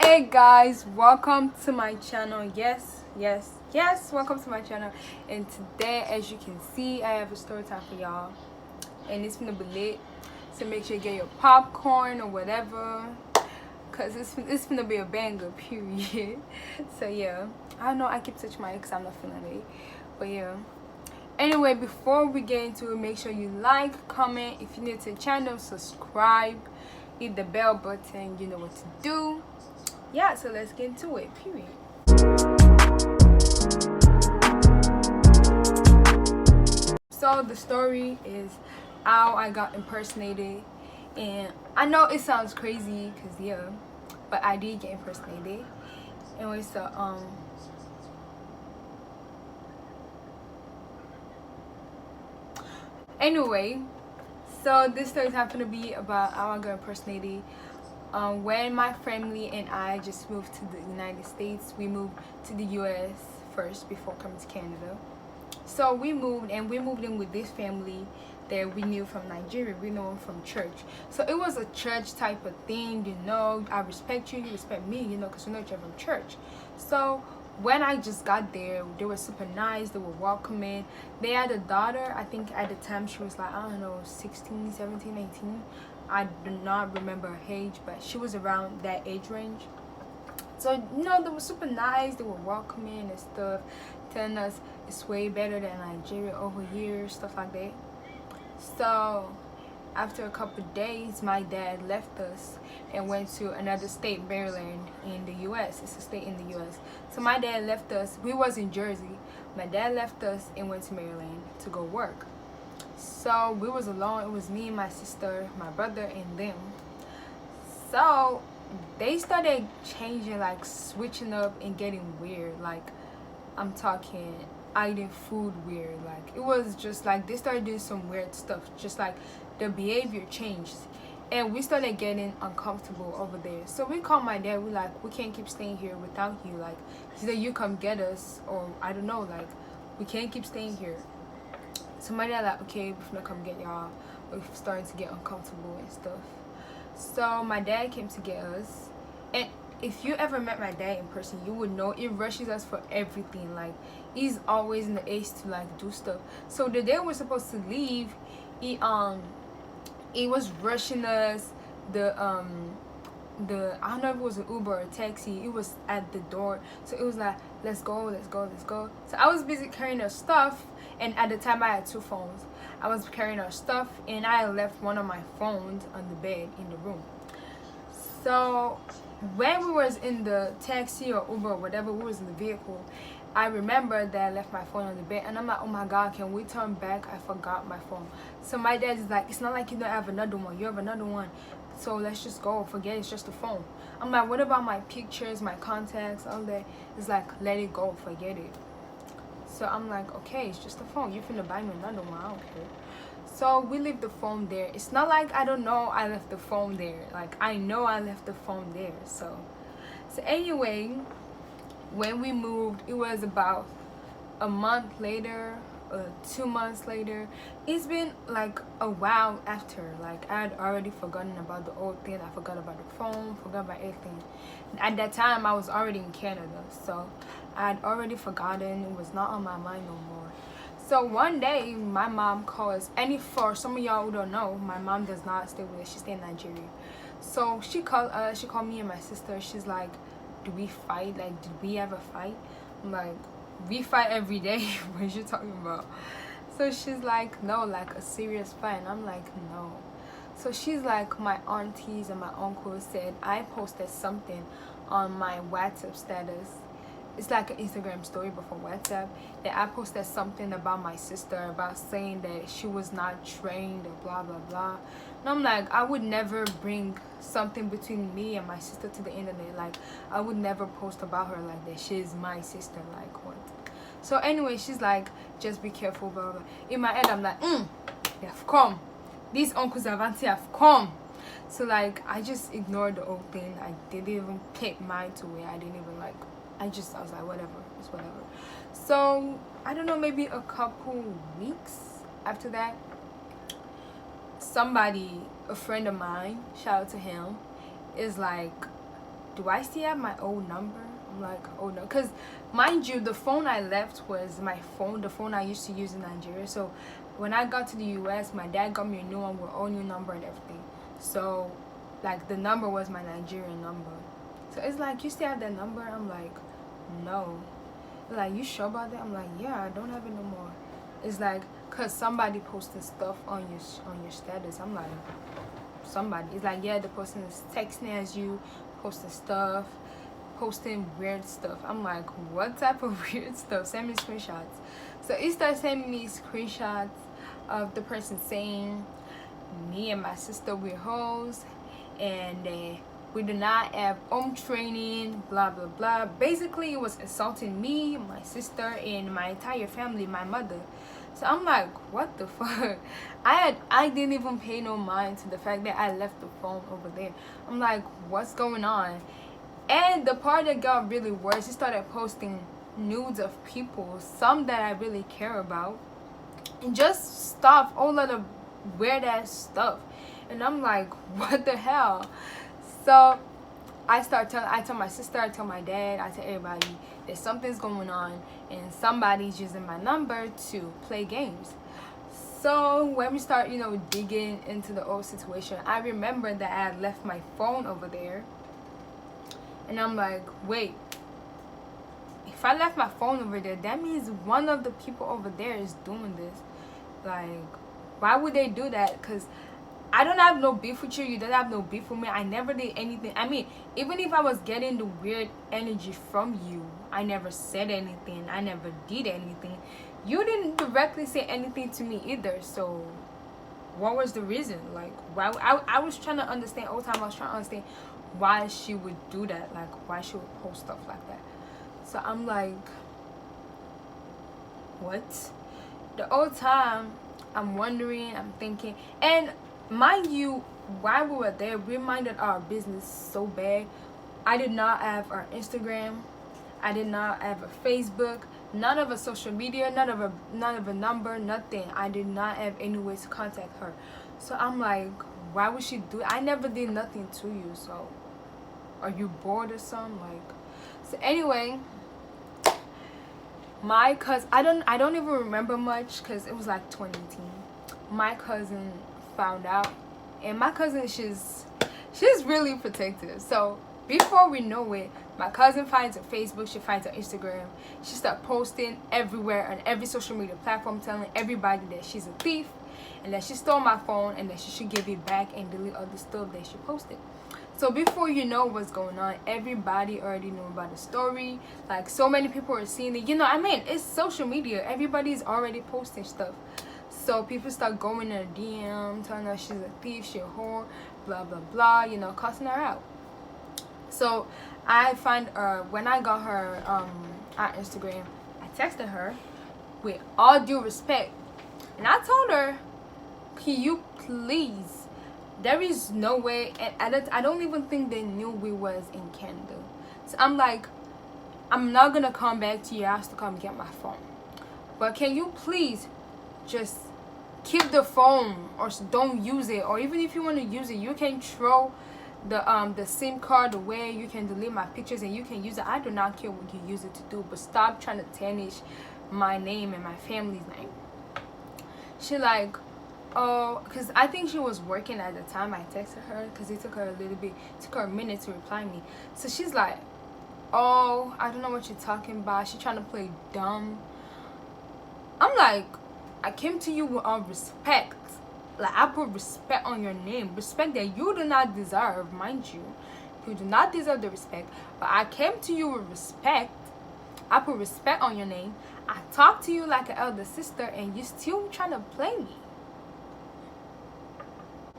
Hey guys, welcome to my channel. Yes, welcome to my channel. And today, as you can see, I have a story time for y'all, and it's gonna be lit. So make sure you get your popcorn or whatever, cause it's gonna be a banger, period. So yeah, I don't know, I keep touching my ex, I'm not feeling it, but yeah. Anyway, before we get into it, make sure you like, comment. If you're new to the channel, subscribe, hit the bell button. You know what to do. Yeah, so let's get into it, period. So the story is how I got impersonated, and I know it sounds crazy because yeah, but I did get impersonated. Anyway, so anyway, so this story is happened to be about how I got impersonated. When my family and I just moved to the United States, we moved to the US first before coming to Canada. So we moved in with this family that we knew from Nigeria. We know them from church. So it was a church type of thing, you know. I respect you, you respect me, you know, because we know each other from church. So when I just got there, they were super nice, they were welcoming. They had a daughter, I think at the time she was like, I don't know, 16, 17, 18. I do not remember her age, but she was around that age range. So, you know, they were super nice, they were welcoming and stuff, telling us it's way better than Nigeria over here, stuff like that. So, after a couple of days, my dad left us and went to another state, Maryland, in the US. It's a state in the US. So my dad left us, we was in Jersey. My dad left us and went to Maryland to go work. So we was alone. It was me, my sister, my brother, and them. So they started changing, like switching up and getting weird. Like, I'm talking eating food weird. Like, it was just like they started doing some weird stuff. Just like the behavior changed, and we started getting uncomfortable over there. So we called my dad. We like, we can't keep staying here without you. Like, he said, you come get us, or I don't know. Like, we can't keep staying here. So my dad like, okay, we're gonna come get y'all. We're starting to get uncomfortable and stuff. So my dad came to get us, and if you ever met my dad in person, you would know it rushes us for everything. Like, he's always in the ace to like do stuff. So the day we're supposed to leave, he was rushing us. I don't know if it was an Uber or a taxi. It was at the door, so it was like, let's go. So I was busy carrying our stuff, and at the time I had two phones. I was carrying our stuff, and I left one of my phones on the bed in the room. So when we was in the taxi or Uber or whatever, we was in the vehicle, I remember that I left my phone on the bed, and I'm like, oh my god, can we turn back? I forgot my phone. So my dad is like, it's not like you don't have another one, you have another one, so let's just go, forget it's just a phone. I'm like, what about my pictures, my contacts, all that? It's like, let it go, forget it. So I'm like, okay, it's just a phone, you're finna buy me another one, I don't care. So we leave the phone there. It's not like I don't know I left the phone there. Like, I know I left the phone there. So anyway, when we moved, it was about a month later, 2 months later. It's been like a while after. Like, I had already forgotten about the old thing. I forgot about the phone, forgot about everything. At that time, I was already in Canada, so I had already forgotten. It was not on my mind no more. So one day, my mom calls, and for some of y'all who don't know, my mom does not stay with us. She stays in Nigeria. So she called us. She called me and my sister. She's like, do we fight? Like, did we ever fight? I'm like, we fight every day. What are you talking about? So she's like, no, like a serious fight. And I'm like, no. So she's like, my aunties and my uncles said I posted something on my WhatsApp status. It's like an Instagram story before WhatsApp, that I posted something about my sister, about saying that she was not trained or blah blah blah. And I'm like, I would never bring something between me and my sister to the internet. Like, I would never post about her like that. She's my sister, like what? So anyway, she's like, just be careful, blah blah. In my head, I'm like, they have come. These uncles and auntie have come. So like, I just ignored the whole thing. I didn't even take mind to it. I didn't even like. I was like, whatever, it's whatever. So I don't know, maybe a couple weeks after that, somebody, a friend of mine, shout out to him, is like, do I still have my old number? I'm like, oh no, because mind you, the phone I left was my phone, the phone I used to use in Nigeria. So when I got to the US, my dad got me a new one with all new number and everything. So like the number was my Nigerian number. So it's like, you still have that number? I'm like, no. Like, you sure about that? I'm like, yeah, I don't have it no more. It's like, cause somebody posted stuff on your status. I'm like, somebody. It's like, yeah, the person is texting as you, posting stuff, posting weird stuff. I'm like, what type of weird stuff? Send me screenshots. So he started sending me screenshots of the person saying, me and my sister, we're hoes, and we do not have home training, blah blah blah. Basically, it was insulting me, my sister, and my entire family, my mother. So I'm like, what the fuck? I didn't even pay no mind to the fact that I left the phone over there. I'm like, what's going on? And the part that got really worse, he started posting nudes of people, some that I really care about, and just stuff, all lot of weird ass stuff. And I'm like, what the hell? So I tell my sister, I tell my dad, I tell everybody that something's going on and somebody's using my number to play games. So when we start, digging into the old situation, I remember that I had left my phone over there. And I'm like, wait, if I left my phone over there, that means one of the people over there is doing this. Like, why would they do that? Because I don't have no beef with you. You don't have no beef with me. I never did anything. I mean, even if I was getting the weird energy from you, I never said anything. I never did anything. You didn't directly say anything to me either. So what was the reason? Like, why? I was trying to understand all the time. I was trying to understand why she would do that. Like, why she would post stuff like that. So I'm like, what? The whole time I'm wondering, I'm thinking, and mind you, while we were there, we minded our business so bad. I did not have our Instagram. I did not have a Facebook. None of a social media. None of a number. Nothing. I did not have any way to contact her. So I'm like, why would she do it? I never did nothing to you. So are you bored or something? Like, so anyway, my cousin, I don't even remember much because it was like 2018. My cousin found out, and my cousin, she's really protective. So before we know it, my cousin finds her Facebook, she finds her Instagram, she starts posting everywhere on every social media platform, telling everybody that she's a thief and that she stole my phone and that she should give it back and delete all the stuff that she posted. So before you know what's going on, everybody already knew about the story. Like, so many people are seeing it. It's social media. Everybody's already posting stuff. So people start going in her DM, telling her she's a thief, she's a whore, blah, blah, blah, cussing her out. So I find her, when I got her on Instagram, I texted her with all due respect. And I told her, can you please, there is no way, and I don't even think they knew we was in Canada. So I'm like, I'm not going to come back to your house to come get my phone. But can you please just keep the phone or don't use it? Or even if you want to use it, you can throw the SIM card away. You can delete my pictures and you can use it. I do not care what you use it to do, but stop trying to tarnish my name and my family's name. She like, oh, because I think she was working at the time I texted her, because it took her a minute to reply me. So she's like, oh, I don't know what you're talking about. She's trying to play dumb. I'm like, I came to you with all respect. Like, I put respect on your name. Respect that you do not deserve, mind you. You do not deserve the respect. But I came to you with respect. I put respect on your name. I talked to you like an elder sister, and you still trying to play me.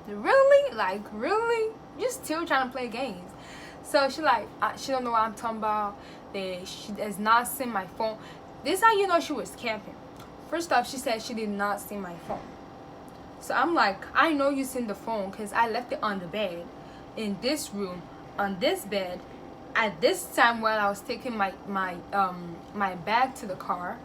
Really? Like, really? You still trying to play games. So she like, she don't know what I'm talking about. That she does not see my phone. This is how you know she was camping. First off, she said she did not see my phone. So I'm like, I know you seen the phone because I left it on the bed in this room, on this bed, at this time while I was taking my bag to the car.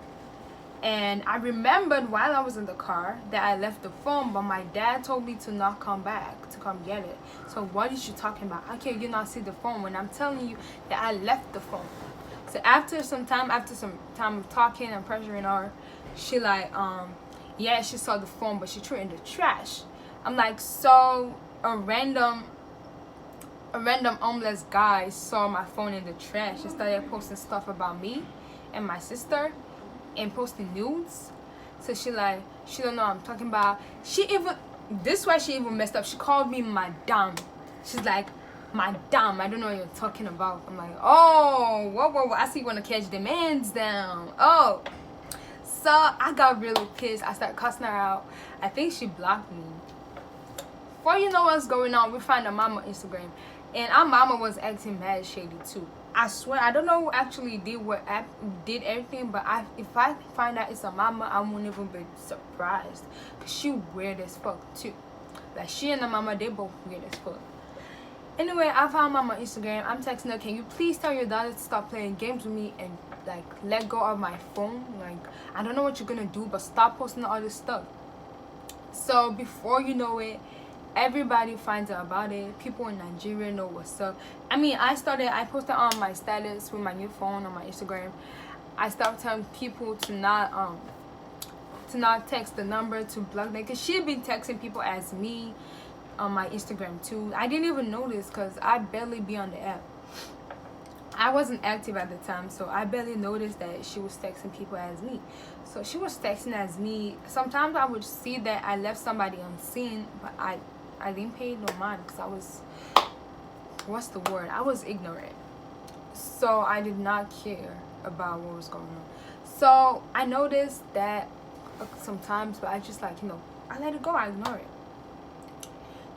And I remembered while I was in the car that I left the phone, but my dad told me to not come back, to come get it. So what is you talking about? How can you not see the phone when I'm telling you that I left the phone? So after some time of talking and pressuring her, she like, yeah, she saw the phone, but she threw it in the trash. I'm like, so a random homeless guy saw my phone in the trash and started posting stuff about me and my sister and posting nudes. So she don't know what I'm talking about. This why she even messed up. She called me madame. She's like, madame, I don't know what you're talking about. I'm like, oh, whoa, I see you want to catch the mans down. Oh. So I got really pissed. I started cussing her out. I think she blocked me. Before you know what's going on, we find her mama Instagram. And our mama was acting mad shady too. I swear, I don't know who actually did everything, but if I find out it's a mama, I won't even be surprised. Because she weird as fuck too. Like, she and the mama, they both weird as fuck. Anyway, I found mama Instagram. I'm texting her, can you please tell your daughter to stop playing games with me and like let go of my phone? Like, I don't know what you're gonna do, but stop posting all this stuff. So before you know it, everybody finds out about it. People in Nigeria know what's up. I mean, I posted on my status with my new phone on my Instagram. I started telling people to not text the number, to block them, because she'd been texting people as me on my Instagram too. I didn't even notice because I barely be on the app. I wasn't active at the time, so I barely noticed that she was texting people as me. So she was texting as me. Sometimes I would see that I left somebody unseen, but I didn't pay no mind because I was, what's the word? I was ignorant. So I did not care about what was going on. So I noticed that sometimes, but I just like, I let it go, I ignore it.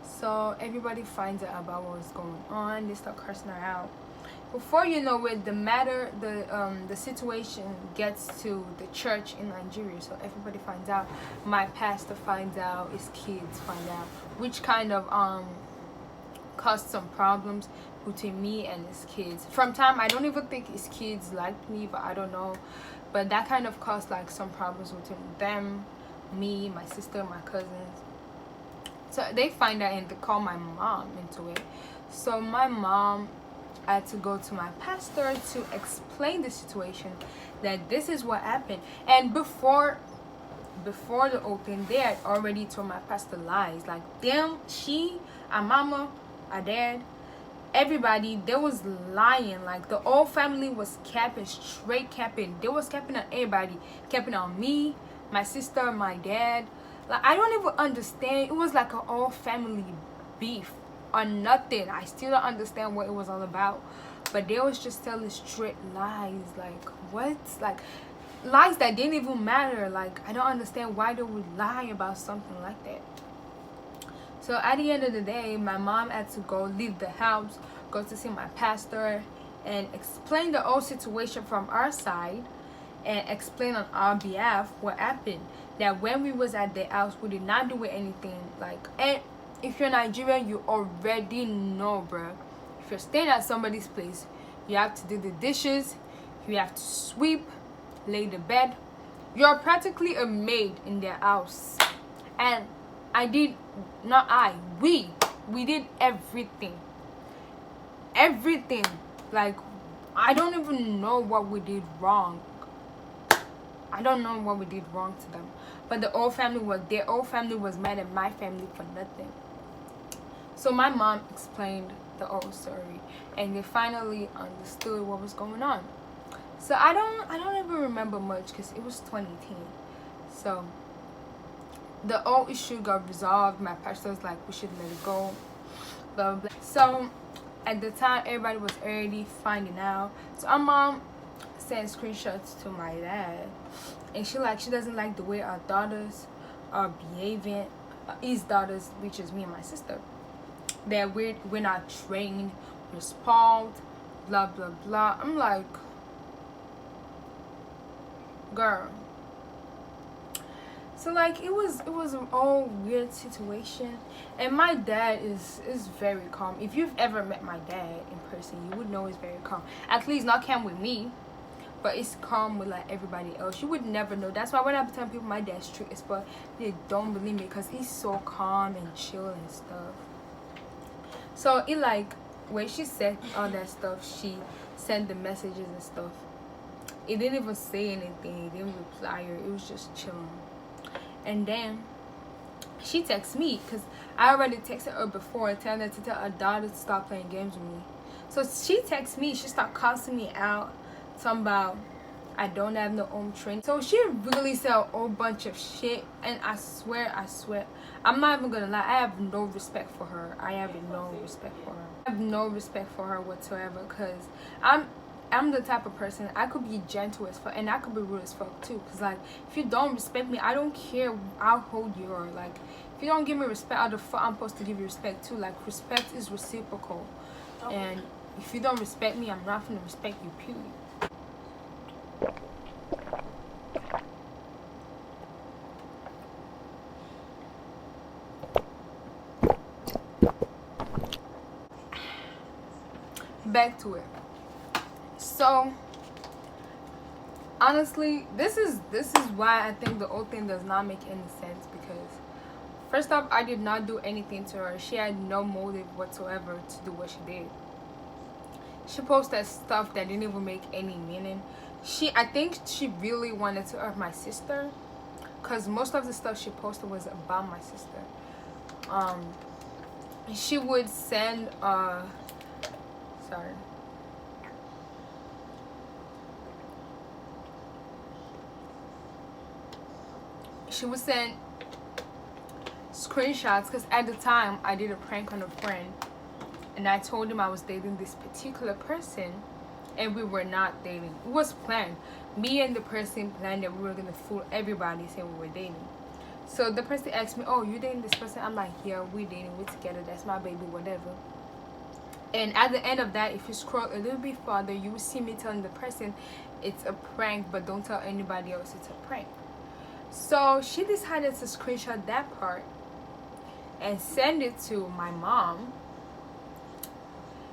So everybody finds out about what was going on. They start cursing her out. Before you know it, the situation gets to the church in Nigeria. So everybody finds out. My pastor finds out. His kids find out, which kind of caused some problems between me and his kids. From time, I don't even think his kids liked me, but I don't know. But that kind of caused like some problems between them, me, my sister, my cousins. So they find out and they call my mom into it. So my mom had to go to my pastor to explain the situation, that this is what happened. And before the whole thing, they had already told my pastor lies. Like, them, our mama, our dad, everybody, they was lying. Like, the whole family was capping, straight capping. They was capping on everybody, capping on me, my sister, my dad. Like, I don't even understand. It was like an all family beef or nothing. I still don't understand what it was all about. But they was just telling straight lies. Like, what? Like, lies that didn't even matter. Like, I don't understand why they would lie about something like that. So at the end of the day, my mom had to leave the house, go to see my pastor, and explain the whole situation from our side, and explain on our behalf what happened. That when we was at the house, we did not do anything. Like, and if you're Nigerian, you already know, bro. If you're staying at somebody's place, you have to do the dishes, you have to sweep, lay the bed. You're practically a maid in their house. And we did everything. Everything. Like, I don't even know what we did wrong. I don't know what we did wrong to them. But their whole family was mad at my family for nothing. So my mom explained the whole story, and they finally understood what was going on. So I don't even remember much because it was 2010. So the whole issue got resolved. My pastor was like, we should let it go, blah blah blah. So at the time, everybody was already finding out. So our mom sent screenshots to my dad, and she doesn't like the way our daughters are behaving, his daughters, which is me and my sister, that we're not trained, we're spoiled, blah blah blah. I'm like, girl. So like, it was an all weird situation. And my dad is very calm. If you've ever met my dad in person, you would know he's very calm. At least not calm with me, but it's calm with like everybody else. You would never know. That's why when I'm telling people my dad's strict as fuck, they don't believe me because he's so calm and chill and stuff. So it like when she said all that stuff, she sent the messages and stuff. It didn't even say anything. It didn't reply her. It was just chilling. And then she texted me because I already texted her before, telling her to tell her daughter to stop playing games with me. So she texted me. She started cussing me out, talking about I don't have no home training. So she really said a whole bunch of shit, and I swear, I'm not even gonna lie, I have no respect for her. I have no respect for her. I have no respect for her whatsoever, because I'm the type of person, I could be gentle as fuck, and I could be rude as fuck too. Because like, if you don't respect me, I don't care how old you are. Like, if you don't give me respect, how the fuck I'm supposed to give you respect too? Like, respect is reciprocal. And if you don't respect me, I'm not gonna respect you, period. Back to it. So honestly, this is why I think the whole thing does not make any sense, because first off, I did not do anything to her. She had no motive whatsoever to do what she did. She posted stuff that didn't even make any meaning. I think she really wanted to hurt my sister, because most of the stuff she posted was about my sister. She would send she would send screenshots, because at the time I did a prank on a friend, and I told him I was dating this particular person, and we were not dating. It was planned. Me and the person planned that we were gonna fool everybody saying we were dating. So the person asked me, "Oh, you dating this person?" I'm like, "Yeah, we dating. We're together. That's my baby, whatever." And at the end of that, if you scroll a little bit farther, you will see me telling the person it's a prank, but don't tell anybody else it's a prank. So she decided to screenshot that part and send it to my mom.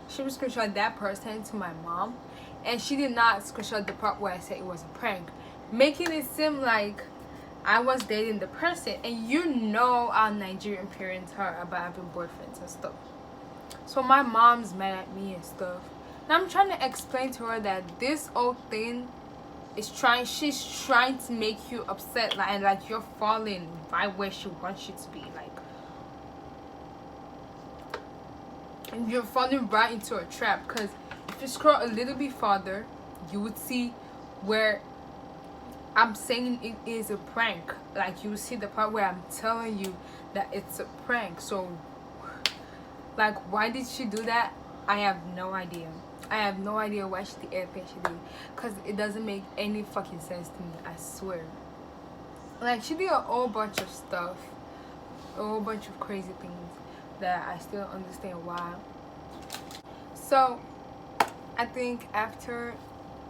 She would screenshot that part, send it to my mom, and she did not screenshot the part where I said it was a prank, making it seem like I was dating the person. And you know how Nigerian parents are about having boyfriends and stuff. So my mom's mad at me and stuff. And I'm trying to explain to her that this whole thing is she's trying to make you upset, like you're falling right where she wants you to be. Like, and you're falling right into a trap, because if you scroll a little bit farther, you would see where I'm saying it is a prank. Like, you will see the part where I'm telling you that it's a prank. So like, why did she do that? I have no idea. I have no idea why she did everything she did, because it doesn't make any fucking sense to me, I swear. Like, she did a whole bunch of stuff, a whole bunch of crazy things that I still don't understand why. So I think after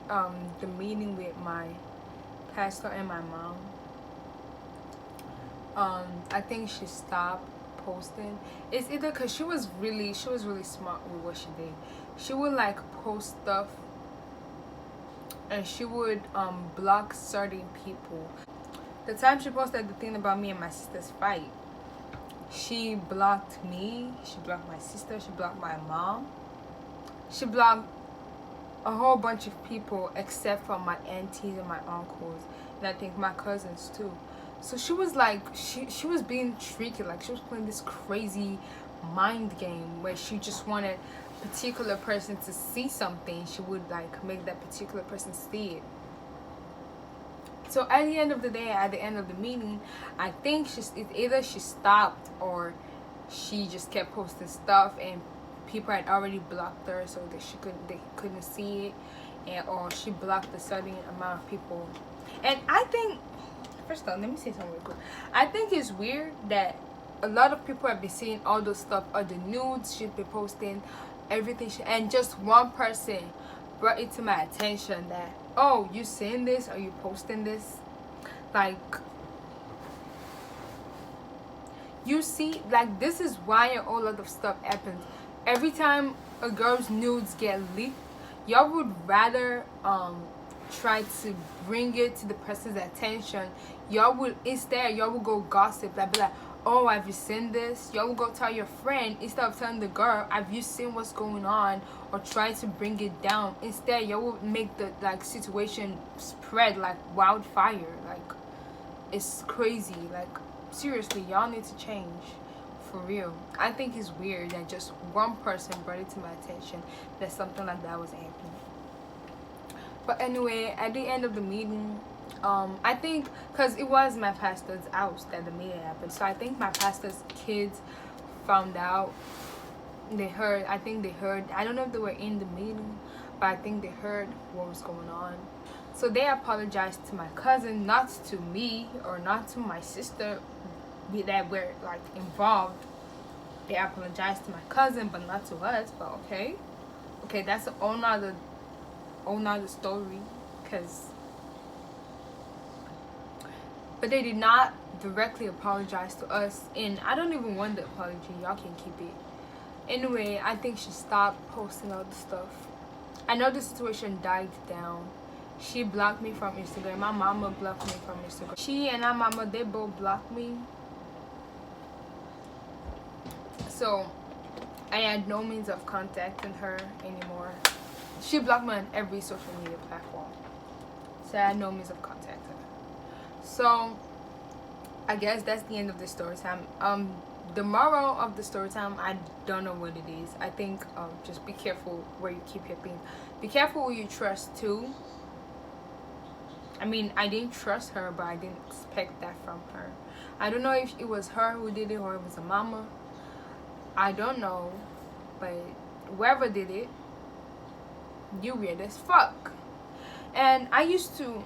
the meeting with my pastor and my mom, I think she stopped posting. It's either because she was really smart with what she did. She would like post stuff, and she would block certain people. The time she posted the thing about me and my sister's fight, she blocked me, she blocked my sister, she blocked my mom, she blocked a whole bunch of people except for my aunties and my uncles, and I think my cousins too. So she was like, she was being tricky. Like, she was playing this crazy mind game where she just wanted a particular person to see something. She would like make that particular person see it. So at the end of the day, at the end of the meeting, I think either she stopped or she just kept posting stuff, and people had already blocked her, so that they couldn't see it, or she blocked a certain amount of people. And I think, first off, let me say something real quick. I think it's weird that a lot of people have been seeing all those stuff, all the nudes she's been posting, everything, and just one person brought it to my attention that, oh, you seeing this? Are you posting this? Like, you see, like, this is why a whole lot of stuff happens. Every time a girl's nudes get leaked, y'all would rather try to bring it to the person's attention, y'all would instead y'all would go gossip, like be like, oh, have you seen this? Y'all will go tell your friend instead of telling the girl, have you seen what's going on, or try to bring it down. Instead, y'all will make the like situation spread like wildfire. Like, it's crazy. Like, seriously, y'all need to change. For real. I think it's weird that just one person brought it to my attention that something like that was happening. But anyway, at the end of the meeting, I think because it was my pastor's house that the meeting happened, so I think my pastor's kids found out. They heard. I think they heard. I don't know if they were in the meeting, but I think they heard what was going on. So they apologized to my cousin, not to me or not to my sister that were like involved. They apologized to my cousin, but not to us. But okay, that's a whole nother story, because. But they did not directly apologize to us, and I don't even want the apology. Y'all can keep it. Anyway, I think she stopped posting all the stuff. I know the situation died down. She blocked me from Instagram. My mama blocked me from Instagram. She and my mama, they both blocked me. So I had no means of contacting her anymore. She blocked me on every social media platform. So I had no means of contacting her. So I guess that's the end of the story time. The moral of the story time, I don't know what it is. I think just be careful where you keep your things. Be careful who you trust too. I mean, I didn't trust her, but I didn't expect that from her. I don't know if it was her who did it or it was a mama. I don't know, but whoever did it, you weird as fuck. And I used to,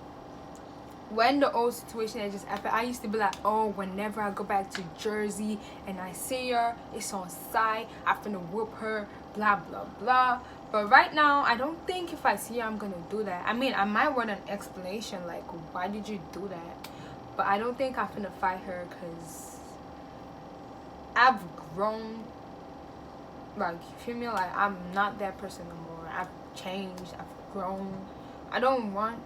when the old situation had just happened, I used to be like, oh, whenever I go back to Jersey and I see her, it's on site, I'm finna whoop her, blah blah blah. But right now, I don't think if I see her, I'm gonna do that. I mean, I might want an explanation, like, why did you do that? But I don't think I'm finna fight her, because I've grown. Like, you feel me? Like, I'm not that person no more. I've changed, I've grown. I don't want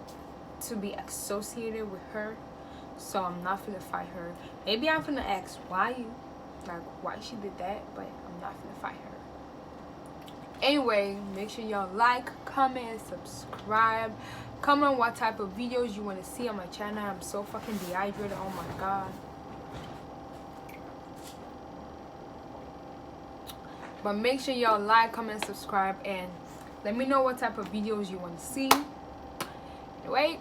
to be associated with her, so I'm not gonna fight her. Maybe I'm gonna ask why she did that, but I'm not gonna fight her. Anyway, make sure y'all like, comment, and subscribe. Comment what type of videos you want to see on my channel. I'm so fucking dehydrated. Oh my god. But make sure y'all like, comment, subscribe, and let me know what type of videos you want to see. Anyway,